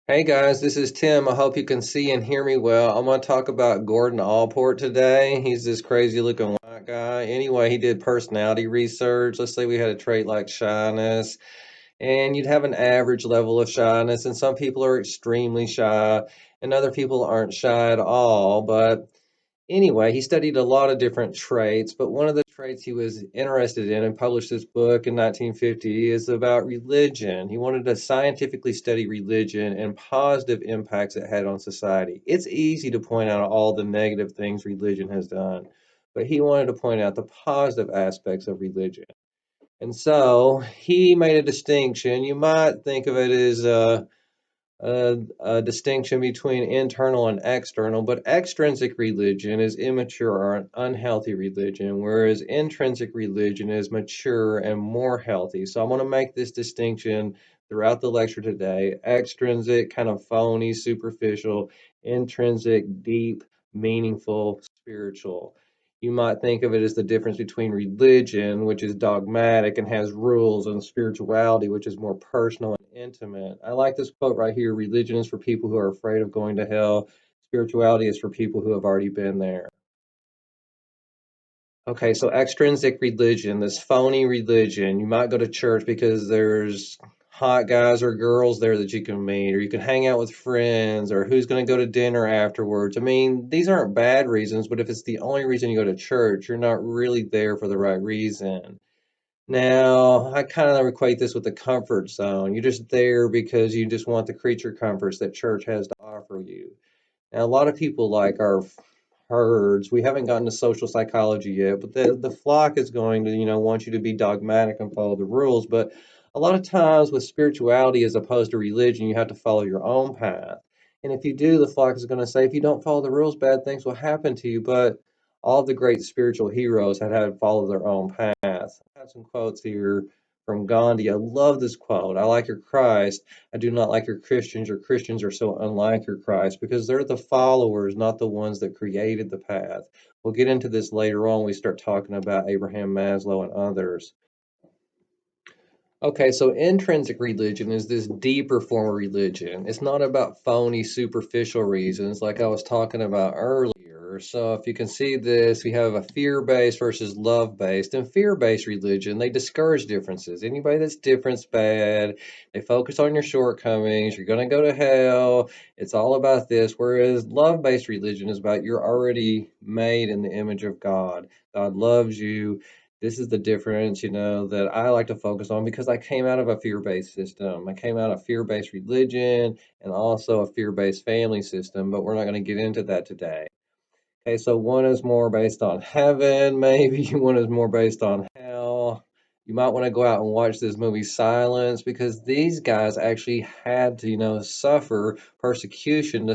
Hey guys, this is Tim. I hope you can see and hear me well. I'm going to talk about Gordon Allport today. He's this crazy looking white guy. Anyway, he did personality research. Let's say we had a trait like shyness, and you'd have an average level of shyness, and some people are extremely shy, and other people aren't shy at all. But anyway, he studied a lot of different traits, but one of the traits he was interested in and published this book in 1950 is about religion. He wanted to scientifically study religion and positive impacts it had on society. It's easy to point out all the negative things religion has done, but he wanted to point out the positive aspects of religion. And so he made a distinction. You might think of it as a distinction between internal and external, but extrinsic religion is immature or an unhealthy religion, whereas intrinsic religion is mature and more healthy. So I'm going to make this distinction throughout the lecture today. Extrinsic, kind of phony, superficial; intrinsic, deep, meaningful, spiritual. You might think of it as the difference between religion, which is dogmatic and has rules, and spirituality, which is more personal and intimate. I like this quote right here: religion is for people who are afraid of going to hell, spirituality is for people who have already been there. Okay, so extrinsic religion, this phony religion, you might go to church because there's hot guys or girls there that you can meet, or you can hang out with friends, or who's going to go to dinner afterwards. I mean, these aren't bad reasons, but if it's the only reason you go to church, you're not really there for the right reason. Now, I kind of equate this with the comfort zone. You're just there because you just want the creature comforts that church has to offer you. Now, a lot of people like our herds. We haven't gotten to social psychology yet, but the flock is going to, want you to be dogmatic and follow the rules. But a lot of times with spirituality as opposed to religion, you have to follow your own path. And if you do, the flock is going to say, if you don't follow the rules, bad things will happen to you. But all the great spiritual heroes had to follow their own path. I have some quotes here from Gandhi. I love this quote. I like your Christ. I do not like your Christians. Your Christians are so unlike your Christ because they're the followers, not the ones that created the path. We'll get into this later on. We start talking about Abraham Maslow and others. Okay, so intrinsic religion is this deeper form of religion. It's not about phony, superficial reasons like I was talking about earlier. So, if you can see this, we have a fear based versus love based. And fear based religion, they discourage differences. Anybody that's different's bad. They focus on your shortcomings. You're going to go to hell. It's all about this. Whereas love based religion is about you're already made in the image of God. God loves you. This is the difference, that I like to focus on because I came out of a fear-based system. I came out of fear-based religion and also a fear-based family system, but we're not going to get into that today. Okay, so one is more based on heaven, maybe one is more based on hell. You might want to go out and watch this movie Silence because these guys actually had to, suffer persecution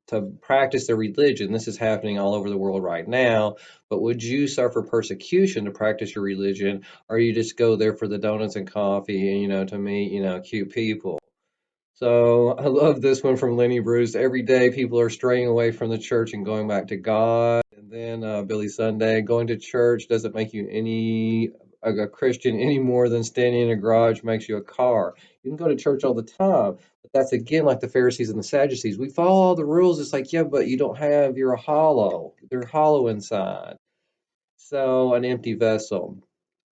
to practice their religion. This is happening all over the world right now. But would you suffer persecution to practice your religion, or you just go there for the donuts and coffee and, to meet, cute people? So I love this one from Lenny Bruce. Every day people are straying away from the church and going back to God. And then Billy Sunday, going to church doesn't make you a Christian any more than standing in a garage makes you a car. You can go to church all the time, but that's again like the Pharisees and the Sadducees. We follow all the rules. It's like, yeah, but you don't have, you're a hollow. They're hollow inside. So an empty vessel.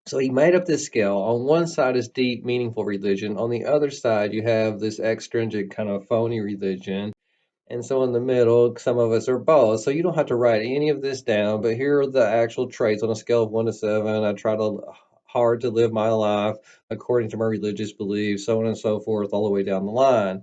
So he made up this scale. On one side is deep, meaningful religion. On the other side, you have this extrinsic kind of phony religion. And so in the middle, some of us are both. So you don't have to write any of this down, but here are the actual traits on a scale of 1 to 7. I try to hard to live my life according to my religious beliefs, so on and so forth, all the way down the line.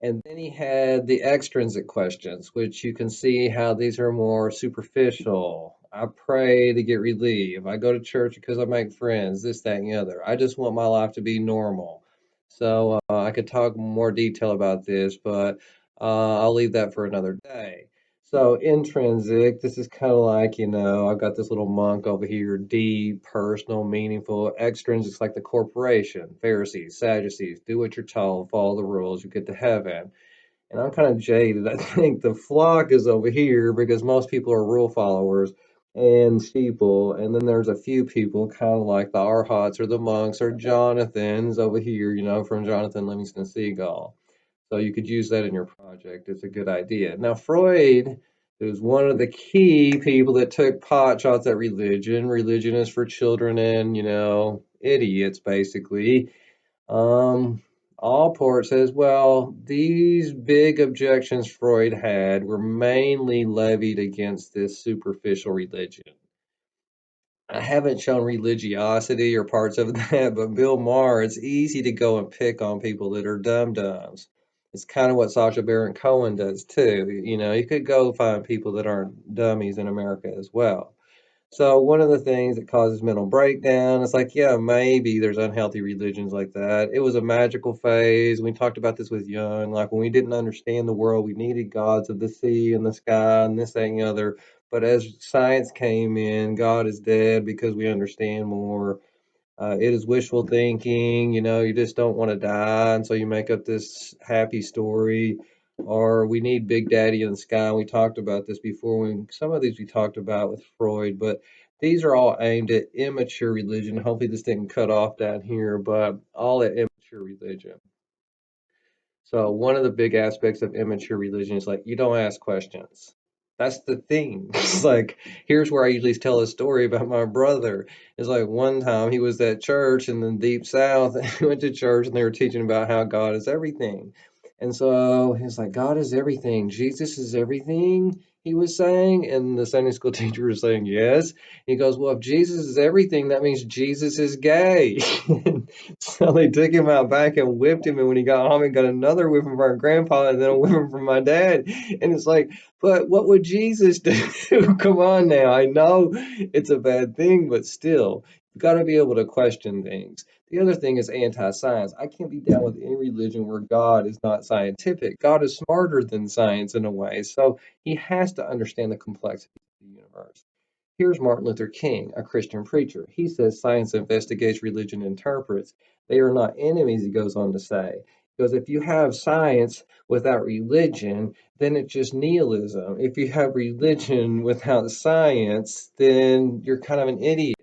And then he had the extrinsic questions, which you can see how these are more superficial. I pray to get relief. I go to church because I make friends, this, that, and the other. I just want my life to be normal. So I could talk more detail about this, but I'll leave that for another day. So intrinsic, this is kind of like, I've got this little monk over here, deep, personal, meaningful. Extrinsic's like the corporation, Pharisees, Sadducees, do what you're told, follow the rules, you get to heaven. And I'm kind of jaded. I think the flock is over here because most people are rule followers and sheeple. And then there's a few people, kind of like the Arhats or the monks or Jonathans over here, from Jonathan Livingston Seagull. So you could use that in your project. It's a good idea. Now, Freud is one of the key people that took pot shots at religion. Religion is for children and, idiots, basically. Allport says, well, these big objections Freud had were mainly levied against this superficial religion. I haven't shown religiosity or parts of that, but Bill Maher, it's easy to go and pick on people that are dum-dums. It's kind of what Sacha Baron Cohen does too. You could go find people that aren't dummies in America as well. So one of the things that causes mental breakdown, it's like, yeah, maybe there's unhealthy religions like that. It was a magical phase. We talked about this with Jung, like when we didn't understand the world, we needed gods of the sea and the sky and this, that, and the other. But as science came in, God is dead because we understand more. It is wishful thinking, you just don't want to die, and so you make up this happy story. Or we need Big Daddy in the sky. We talked about this before. Some of these we talked about with Freud, but these are all aimed at immature religion. Hopefully, this didn't cut off down here, but all at immature religion. So one of the big aspects of immature religion is like you don't ask questions. That's the thing. It's like here's where I usually tell a story about my brother. It's like one time he was at church in the deep south. He went to church and they were teaching about how God is everything. And so he's like, God is everything. Jesus is everything, he was saying. And the Sunday school teacher was saying, yes. He goes, well, if Jesus is everything, that means Jesus is gay. So they took him out back and whipped him. And when he got home, he got another whipping from our grandpa and then a whipping from my dad. And it's like, but what would Jesus do? Come on now. I know it's a bad thing, but still, you've got to be able to question things. The other thing is anti-science. I can't be down with any religion where God is not scientific. God is smarter than science in a way. So he has to understand the complexity of the universe. Here's Martin Luther King, a Christian preacher. He says science investigates, religion interprets. They are not enemies, he goes on to say. Because if you have science without religion, then it's just nihilism. If you have religion without science, then you're kind of an idiot.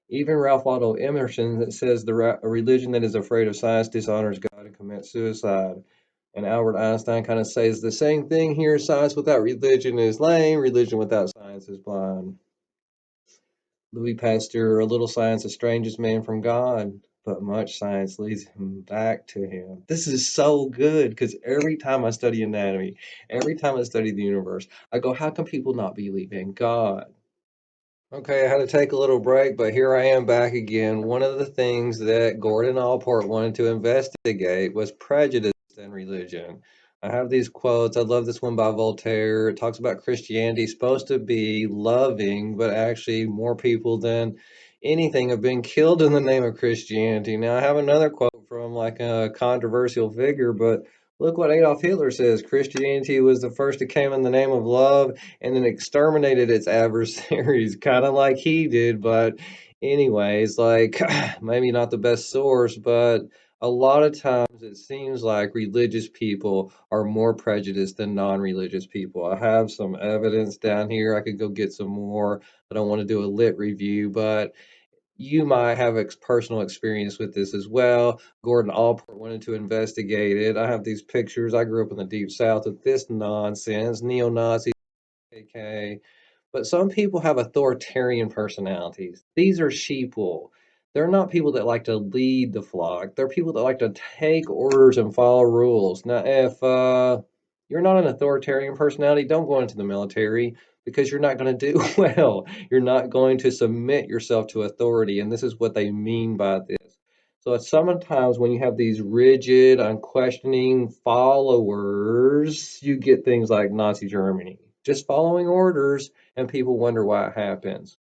Even Ralph Waldo Emerson that says a religion that is afraid of science dishonors God and commits suicide. And Albert Einstein kind of says the same thing here: science without religion is lame, religion without science is blind. Louis Pasteur, a little science estranges man from God, but much science leads him back to him. This is so good because every time I study anatomy, every time I study the universe, I go, how can people not believe in God? Okay, I had to take a little break, but here I am back again. One of the things that Gordon Allport wanted to investigate was prejudice and religion. I have these quotes. I love this one by Voltaire. It talks about Christianity supposed to be loving, but actually more people than anything have been killed in the name of Christianity. Now, I have another quote from like a controversial figure, but look what Adolf Hitler says. Christianity was the first that came in the name of love and then exterminated its adversaries, kind of like he did. But, anyways, like maybe not the best source, but a lot of times it seems like religious people are more prejudiced than non religious people. I have some evidence down here. I could go get some more. I don't want to do a lit review, but you might have personal experience with this as well. Gordon Allport wanted to investigate it. I have these pictures. I grew up in the deep south with this nonsense, neo-Nazis, KK. But some people have authoritarian personalities. These are sheeple. They're not people that like to lead the flock. They're people that like to take orders and follow rules. Now, if you're not an authoritarian personality, don't go into the military because you're not going to do well. You're not going to submit yourself to authority. And this is what they mean by this. So it's sometimes when you have these rigid, unquestioning followers, you get things like Nazi Germany, just following orders, and people wonder why it happens.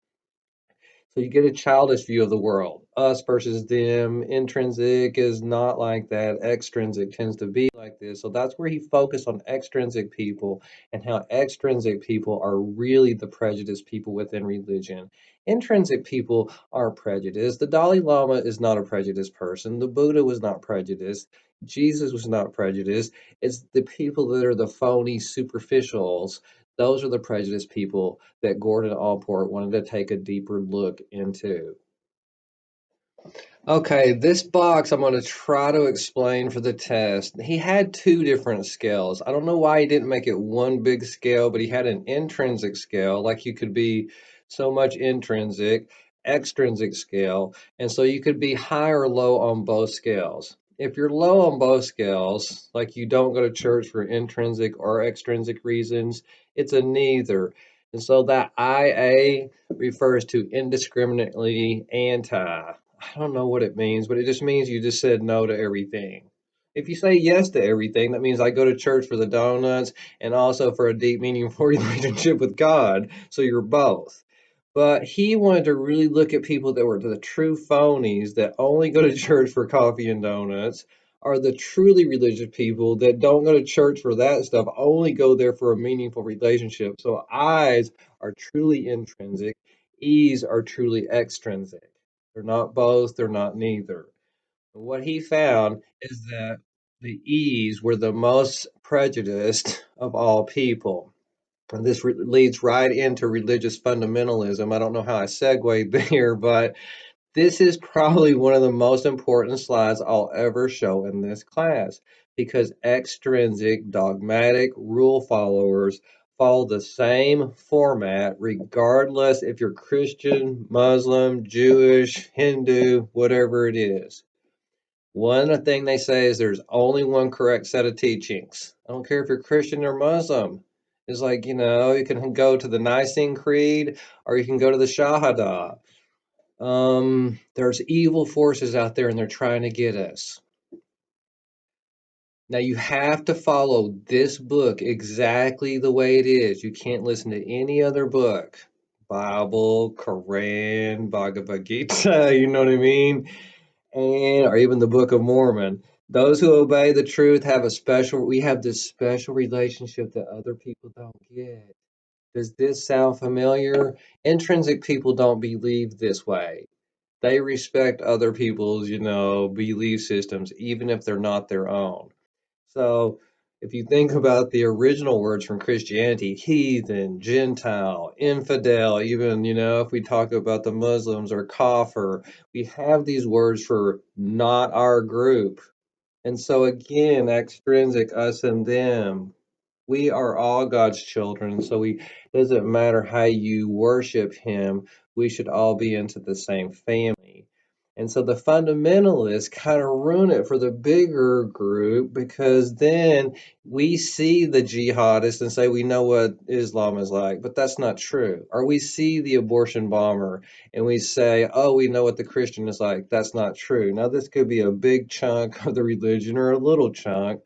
So you get a childish view of the world, us versus them. Intrinsic is not like that. Extrinsic tends to be like this. So that's where he focused on extrinsic people and how extrinsic people are really the prejudiced people within religion. Intrinsic people are prejudiced. The Dalai Lama is not a prejudiced person. The Buddha was not prejudiced. Jesus was not prejudiced. It's the people that are the phony superficials. Those are the prejudiced people that Gordon Allport wanted to take a deeper look into. Okay, this box I'm going to try to explain for the test. He had two different scales. I don't know why he didn't make it one big scale, but he had an intrinsic scale, like you could be so much intrinsic, extrinsic scale, and so you could be high or low on both scales. If you're low on both scales, like you don't go to church for intrinsic or extrinsic reasons, it's a neither. And so that IA refers to indiscriminately anti. I don't know what it means, but it just means you just said no to everything. If you say yes to everything, that means I go to church for the donuts and also for a deep, meaningful relationship with God. So you're both. But he wanted to really look at people that were the true phonies that only go to church for coffee and donuts, are the truly religious people that don't go to church for that stuff, only go there for a meaningful relationship. So I's are truly intrinsic, E's are truly extrinsic. They're not both, they're not neither. And what he found is that the E's were the most prejudiced of all people. And this leads right into religious fundamentalism. I don't know how I segued there, but this is probably one of the most important slides I'll ever show in this class because extrinsic, dogmatic rule followers follow the same format regardless if you're Christian, Muslim, Jewish, Hindu, whatever it is. One thing they say is there's only one correct set of teachings. I don't care if you're Christian or Muslim. It's like, you can go to the Nicene Creed or you can go to the Shahada. There's evil forces out there and they're trying to get us. Now you have to follow this book exactly the way it is. You can't listen to any other book. Bible, Quran, Bhagavad Gita, you know what I mean? And or even the Book of Mormon. Those who obey the truth we have this special relationship that other people don't get. Does this sound familiar? Intrinsic people don't believe this way. They respect other people's, belief systems, even if they're not their own. So if you think about the original words from Christianity, heathen, Gentile, infidel, even, if we talk about the Muslims or kafir, we have these words for not our group. And so again, extrinsic, us and them, we are all God's children, so we doesn't matter how you worship him, we should all be into the same family. And so the fundamentalists kind of ruin it for the bigger group because then we see the jihadists and say we know what Islam is like, but that's not true. Or we see the abortion bomber and we say, oh, we know what the Christian is like. That's not true. Now, this could be a big chunk of the religion or a little chunk,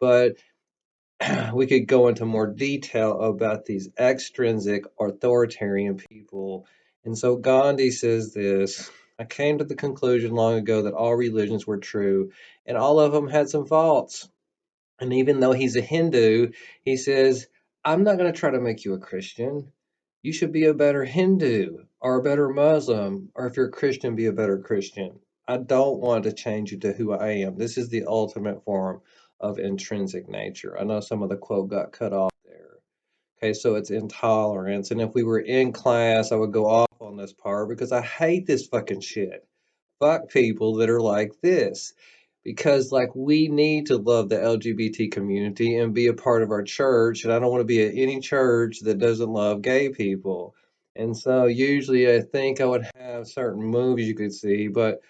but we could go into more detail about these extrinsic authoritarian people. And so Gandhi says this: I came to the conclusion long ago that all religions were true, and all of them had some faults. And even though he's a Hindu, he says, I'm not going to try to make you a Christian. You should be a better Hindu or a better Muslim, or if you're a Christian, be a better Christian. I don't want to change you to who I am. This is the ultimate form of intrinsic nature. I know some of the quote got cut off there. Okay, so it's intolerance. And if we were in class, I would go off on this part because I hate this fucking shit. Fuck people that are like this. Because, like, we need to love the LGBT community and be a part of our church. And I don't want to be at any church that doesn't love gay people. And so, usually, I think I would have certain movies you could see, but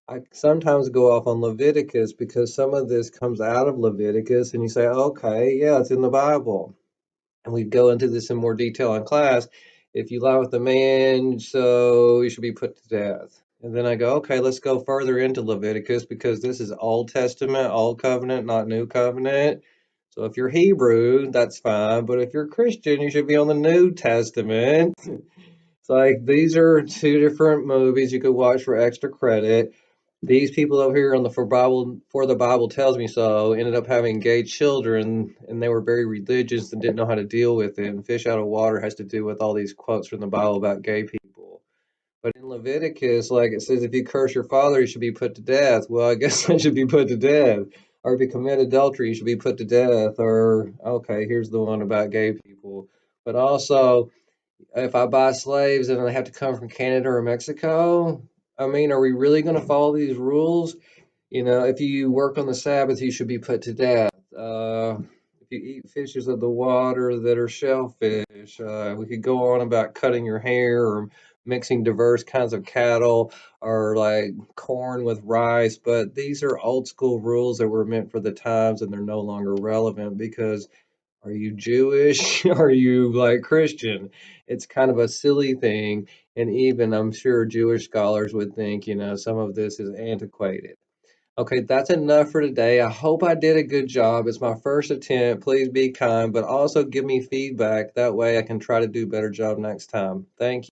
I sometimes go off on Leviticus because some of this comes out of Leviticus, and you say, okay, yeah, it's in the Bible. And we go into this in more detail in class. If you lie with a man, so you should be put to death. And then I go, okay, let's go further into Leviticus because this is Old Testament, Old Covenant, not New Covenant. So if you're Hebrew, that's fine. But if you're Christian, you should be on the New Testament. It's like these are two different movies you could watch for extra credit. These people over here on the for the Bible tells me so ended up having gay children and they were very religious and didn't know how to deal with it. And fish out of water has to do with all these quotes from the Bible about gay people. But in Leviticus, like it says, if you curse your father, you should be put to death. Well, I guess I should be put to death. Or if you commit adultery, you should be put to death. Or, okay, here's the one about gay people. But also, if I buy slaves and they have to come from Canada or Mexico, I mean, are we really going to follow these rules? If you work on the Sabbath, you should be put to death. If you eat fishes of the water that are shellfish, we could go on about cutting your hair or mixing diverse kinds of cattle or like corn with rice. But these are old school rules that were meant for the times and they're no longer relevant because are you Jewish? Are you like Christian? It's kind of a silly thing. And even I'm sure Jewish scholars would think, some of this is antiquated. Okay, that's enough for today. I hope I did a good job. It's my first attempt. Please be kind, but also give me feedback. That way I can try to do a better job next time. Thank you.